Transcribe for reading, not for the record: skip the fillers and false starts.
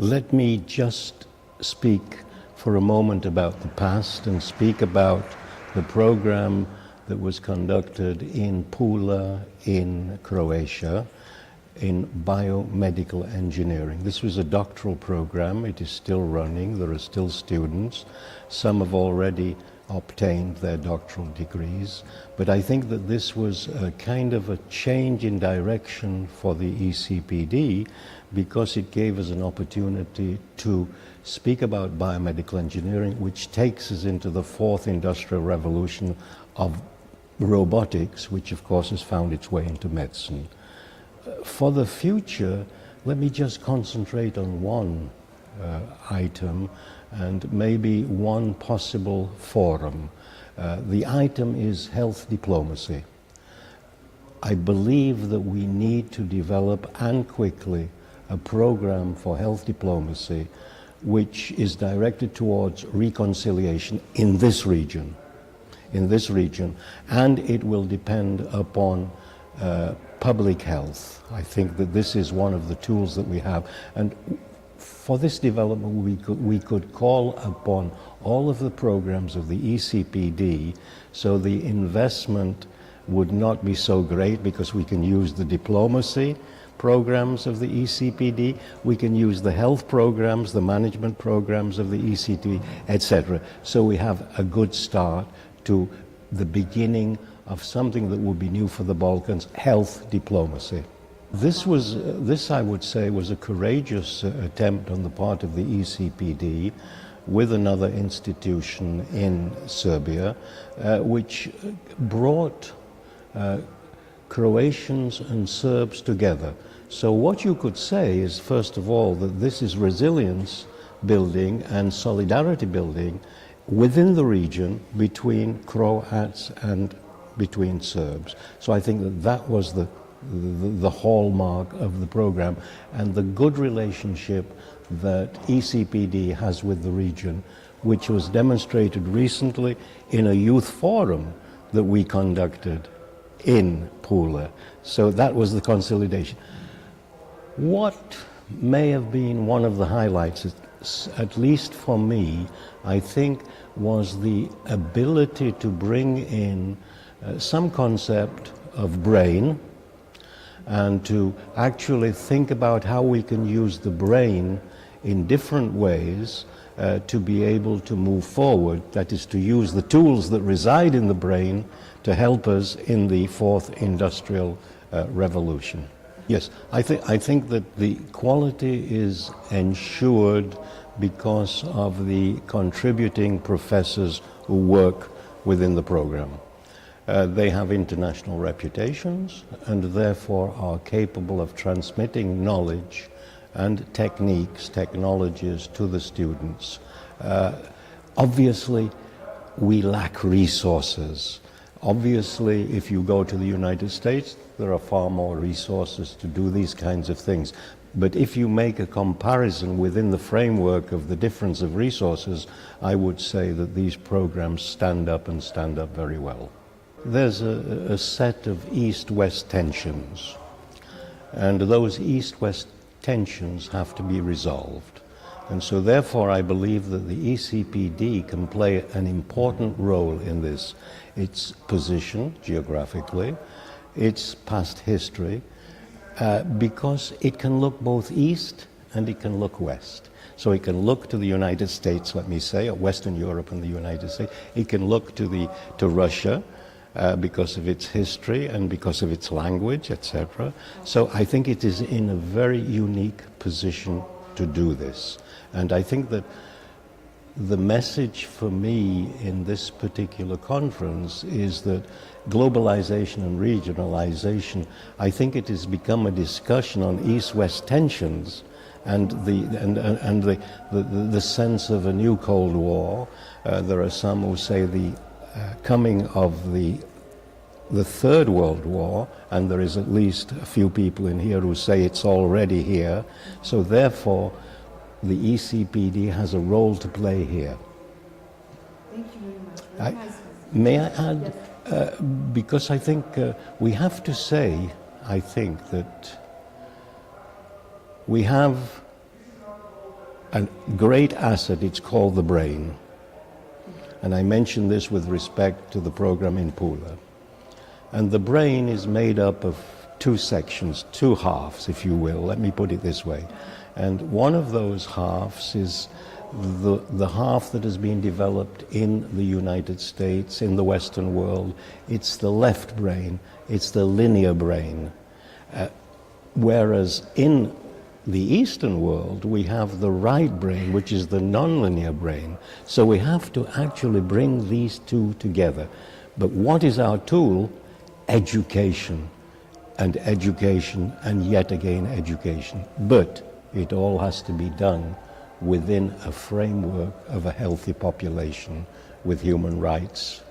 Let me just speak for a moment about the past and speak about the program that was conducted in Pula in Croatia in biomedical engineering. This was a doctoral program. It is still running. There are still students. Some have already obtained their doctoral degrees. But I think that this was a kind of a change in direction for the ECPD because it gave us an opportunity to speak about biomedical engineering, which takes us into the fourth industrial revolution of robotics, which of course has found its way into medicine. For the future, let me just concentrate on one item and maybe one possible forum. The item is health diplomacy. I believe that we need to develop, and quickly, a program for health diplomacy which is directed towards reconciliation in this region, and it will depend upon public health. I think that this is one of the tools that we have, and for this development we could call upon all of the programs of the ECPD, so the investment would not be so great because we can use the diplomacy programs of the ECPD, we can use the health programs, the management programs of the ECPD, etc. So we have a good start to the beginning of something that would be new for the Balkans, health diplomacy. This I would say was a courageous attempt on the part of the ECPD with another institution in Serbia, which brought Croatians and Serbs together. So what you could say is, first of all, that this is resilience building and solidarity building within the region between Croats and between Serbs. So I think that that was the hallmark of the program, and the good relationship that ECPD has with the region, which was demonstrated recently in a youth forum that we conducted in Pula. So that was the consolidation. What may have been one of the highlights, at least for me, I think, was the ability to bring in some concept of brain and to actually think about how we can use the brain in different ways to be able to move forward, that is, to use the tools that reside in the brain to help us in the fourth industrial revolution. Yes, I think that the quality is ensured because of the contributing professors who work within the program. They have international reputations and therefore are capable of transmitting knowledge and techniques, technologies to the students. Obviously, we lack resources. Obviously, if you go to the United States, there are far more resources to do these kinds of things. But if you make a comparison within the framework of the difference of resources, I would say that these programs stand up and stand up very well. There's a set of East-West tensions, and those East-West tensions have to be resolved. And so therefore I believe that the ECPD can play an important role in this. Its position geographically, its past history, because it can look both east and it can look west. So it can look to the United States, let me say, or Western Europe and the United States. It can look to Russia, because of its history and because of its language, etc. So I think it is in a very unique position to do this. And I think that the message for me in this particular conference is that globalization and regionalization, I think it has become a discussion on East-West tensions and the sense of a new Cold War. There are some who say the coming of the Third World War, and there is at least a few people in here who say it's already here. So therefore, the ECPD has a role to play here. Thank you very much. Very nice. May I add, yes. Because I think we have to say, I think that we have a great asset. It's called the brain. And I mention this with respect to the program in Pula. And the brain is made up of two sections, two halves, if you will. Let me put it this way. And one of those halves is the half that has been developed in the United States, in the Western world. It's the left brain. It's the linear brain. Whereas in the Eastern world, we have the right brain, which is the nonlinear brain. So we have to actually bring these two together. But what is our tool? Education, and education, and yet again education. But it all has to be done within a framework of a healthy population with human rights.